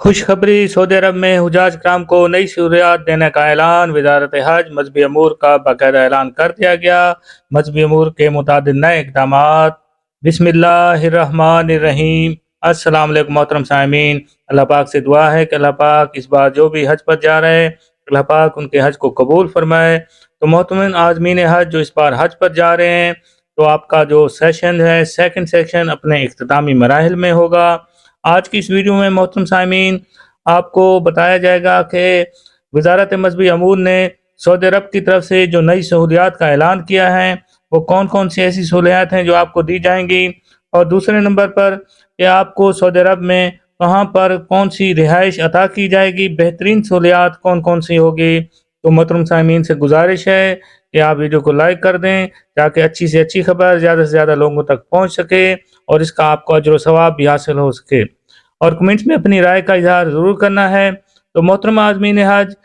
खुशखबरी सऊदी अरब में हुजाज कराम को नई सहूलियात देने का ऐलान। वजारत हज मजहबी अमूर का बाकायदा ऐलान कर दिया गया। मजहबी अमूर के मुताबिक नए इकदाम। बिस्मिल्लाहिर्रहमानिर्रहीम। अस्सलाम वालेकुम मोहतरम सामीन। अल्लाह पाक से दुआ है कि अल्लाह पाक इस बार जो भी हज पर जा रहे हैं अल्लाह पाक उनके हज को कबूल फरमाए। तो मोहतरम आज़मीन हज जो इस बार हज पर जा रहे हैं तो आपका जो सेशन है सेकंड सेक्शन अपने इख्तितामी मराहिल में होगा। आज की इस वीडियो में मोहतरम सामीन आपको बताया जाएगा कि वजारत मजहबी अमूर ने सऊदी अरब की तरफ से जो नई सहूलियात का ऐलान किया है वो कौन कौन सी ऐसी सहूलियात हैं जो आपको दी जाएंगी, और दूसरे नंबर पर कि आपको सऊदी अरब में कहाँ पर कौन सी रिहाइश अता की जाएगी, बेहतरीन सहूलियात कौन कौन सी होगी। तो मोहतरम सामीन से गुजारिश है कि आप वीडियो को लाइक कर दें ताकि अच्छी से अच्छी खबर ज़्यादा से ज़्यादा लोगों तक पहुँच सके और इसका आपको अजर व सवाब भी हासिल हो सके। और कमेंट्स में अपनी राय का इजहार ज़रूर करना है। तो मोहतरम आज़मीन हज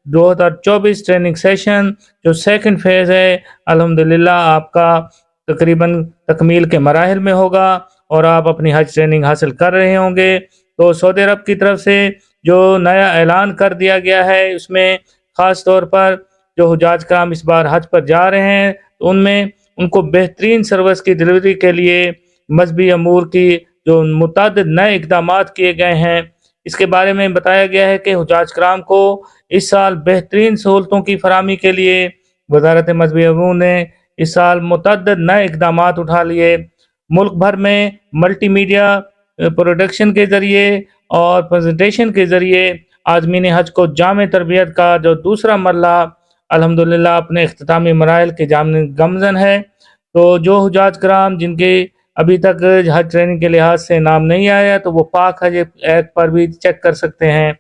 2024 ट्रेनिंग सेशन जो सेकंड फेज़ है अल्हम्दुलिल्लाह आपका तकरीबन तकमील के मराहिल में होगा और आप अपनी हज ट्रेनिंग हासिल कर रहे होंगे। तो सऊदी अरब की तरफ से जो नया ऐलान कर दिया गया है उसमें ख़ास तौर पर जो हुजाज कराम इस बार हज पर जा रहे हैं तो उनमें उनको बेहतरीन सर्विस की डिलीवरी के लिए मजहबी अमूर की जो मुतअद्दिद नए इक़दामात किए गए हैं इसके बारे में बताया गया है कि हुजाज कराम को इस साल बेहतरीन सहूलतों की फराहमी के लिए वजारत मजहबी अमूर ने इस साल मुतअद्दिद नए इक़दामात उठा लिए। मुल्क भर में मल्टीमीडिया प्रोडक्शन के ज़रिए और प्रेजेंटेशन के ज़रिए आज़मीन हज को जामे तरबियत का जो दूसरा मरला अल्हम्दुलिल्लाह अपने इख्तितामी मराहिल के गमज़न है। तो जो हुजाज कराम जिनके अभी तक हज ट्रेनिंग के लिहाज से नाम नहीं आया तो वो पाक हज ऐप पर भी चेक कर सकते हैं।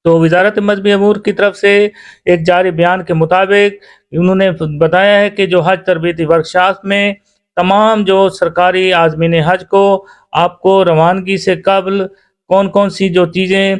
तो वजारत मजहबी अमूर की तरफ से एक जारी बयान के मुताबिक उन्होंने बताया है कि जो हज तरबियती वर्कशॉप में तमाम जो सरकारी आज़मीन हज को आपको रवानगी से कबल कौन कौन सी जो चीज़ें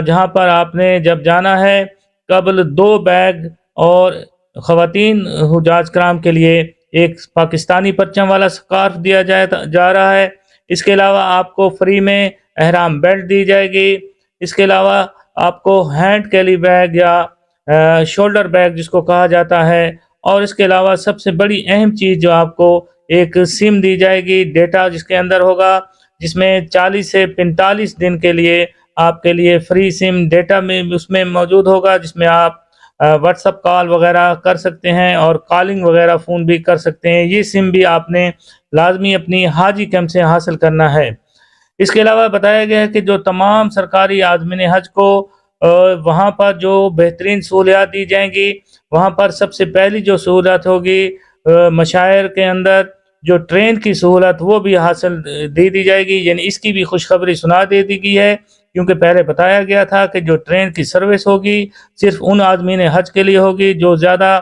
जहाँ पर आपने जब जाना है कबल 2 बैग और ख़वातीन हुजाज कराम के लिए एक पाकिस्तानी परचम वाला स्कार्फ दिया जा रहा है। इसके अलावा आपको फ्री में एहराम बेल्ट दी जाएगी। इसके अलावा आपको हैंड कैली बैग या शोल्डर बैग जिसको कहा जाता है, और इसके अलावा सबसे बड़ी अहम चीज़ जो आपको एक सिम दी जाएगी डेटा जिसके अंदर होगा, जिसमें 40 से 45 दिन के लिए आपके लिए फ्री सिम डेटा में उसमें मौजूद होगा, जिसमें आप व्हाट्सअप कॉल वगैरह कर सकते हैं और कॉलिंग वगैरह फ़ोन भी कर सकते हैं। ये सिम भी आपने लाजमी अपनी हाजी कैंप से हासिल करना है। इसके अलावा बताया गया है कि जो तमाम सरकारी आज़मीन हज को वहाँ पर जो बेहतरीन सहूलियात दी जाएंगी, वहाँ पर सबसे पहली जो सहूलत होगी मशायर के अंदर जो ट्रेन की सहूलत वो भी हासिल दी जाएगी। यानी इसकी भी खुशखबरी सुना दे दी गई है, क्योंकि पहले बताया गया था कि जो ट्रेन की सर्विस होगी सिर्फ उन आदमीन हज के लिए होगी जो ज़्यादा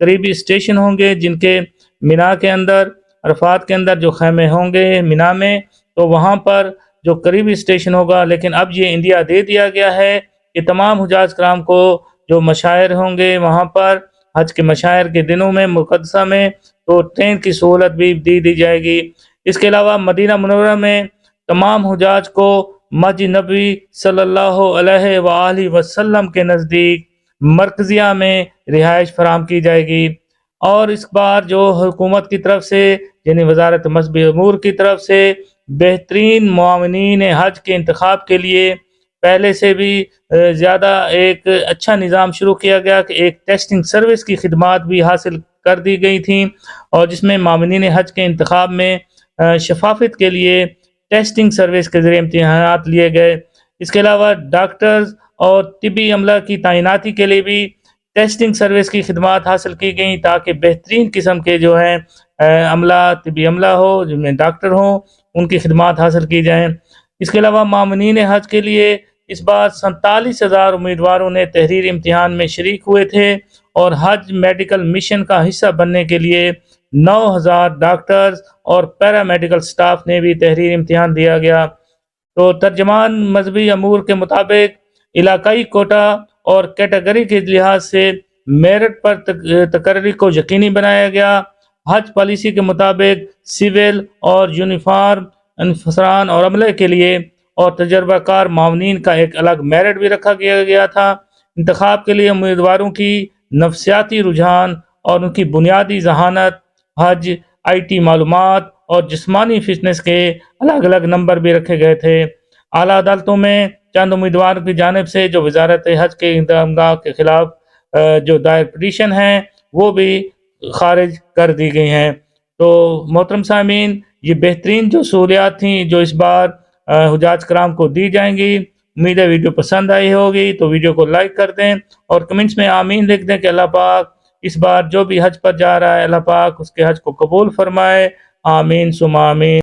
करीबी स्टेशन होंगे, जिनके मिना के अंदर अरफात के अंदर जो खैमे होंगे मिना में, तो वहाँ पर जो करीबी स्टेशन होगा। लेकिन अब ये इंडिया दे दिया गया है कि तमाम हुजाज कराम को जो मशायर होंगे वहाँ पर हज के मशायर के दिनों में मुक़द्दसा में तो ट्रेन की सहूलत भी दी जाएगी। इसके अलावा मदीना मुनव्वरा में तमाम हुजाज को मस्जिद नबी सल्लल्लाहु अलैहि वसल्लम के नज़दीक मरकज़िया में रिहाइश फराहम की जाएगी। और इस बार जो हुकूमत की तरफ से यानी वजारत मजहबी अमूर की तरफ से बेहतरीन मुआविनीन हज के इंतखाब के लिए पहले से भी ज़्यादा एक अच्छा निज़ाम शुरू किया गया कि एक टेस्टिंग सर्विस की खिदमात भी हासिल कर दी गई थी, और जिसमें मामनीन हज के इंतखाब में शफाफत के लिए टेस्टिंग सर्विस के ज़रिए इम्तिहानात लिए गए। इसके अलावा डॉक्टर्स और तिबी अमला की तैनाती के लिए भी टेस्टिंग सर्विस की खिदमात हासिल की गई ताकि बेहतरीन किस्म के जो हैं अमला तिबी अमला हो जिनमें डॉक्टर हों उनकी खिदमात हासिल की जाएँ। इसके अलावा मामनीन हज के लिए इस बार 47,000 उम्मीदवारों ने तहरीर इम्तिहान में शरीक हुए थे, और हज मेडिकल मिशन का हिस्सा बनने के लिए 9,000 डॉक्टर्स और पैरामेडिकल स्टाफ ने भी तहरीर इम्तिहान दिया गया। तो तर्जमान मजहबी अमूर के मुताबिक इलाकाई कोटा और कैटेगरी के लिहाज से मेरिट पर तकर्री को यकीनी बनाया गया। हज पॉलिसी के मुताबिक सिविल और यूनिफॉर्म अफसरान और अमले के लिए اور تجربہ کار معاونین کا ایک الگ میرٹ بھی رکھا گیا تھا۔ انتخاب کے لیے امیدواروں کی نفسیاتی رجحان اور ان کی بنیادی ذہانت، حج، IT معلومات اور جسمانی فٹنس کے الگ الگ نمبر بھی رکھے گئے تھے۔ اعلیٰ عدالتوں میں چند امیدواروں کی جانب سے جو وزارت حج کے انتظامات کے خلاف جو دائر پٹیشن ہیں وہ بھی خارج کر دی گئی ہیں۔ تو محترم سامعین، یہ بہترین جو سہولیات تھیں جو اس بار حجاج کرام کو دی جائیں گی، امید ہے ویڈیو پسند آئی ہوگی تو ویڈیو کو لائک کر دیں اور کمنٹس میں آمین لکھ دیں کہ اللہ پاک اس بار جو بھی حج پر جا رہا ہے اللہ پاک اس کے حج کو قبول فرمائے، آمین ثم آمین۔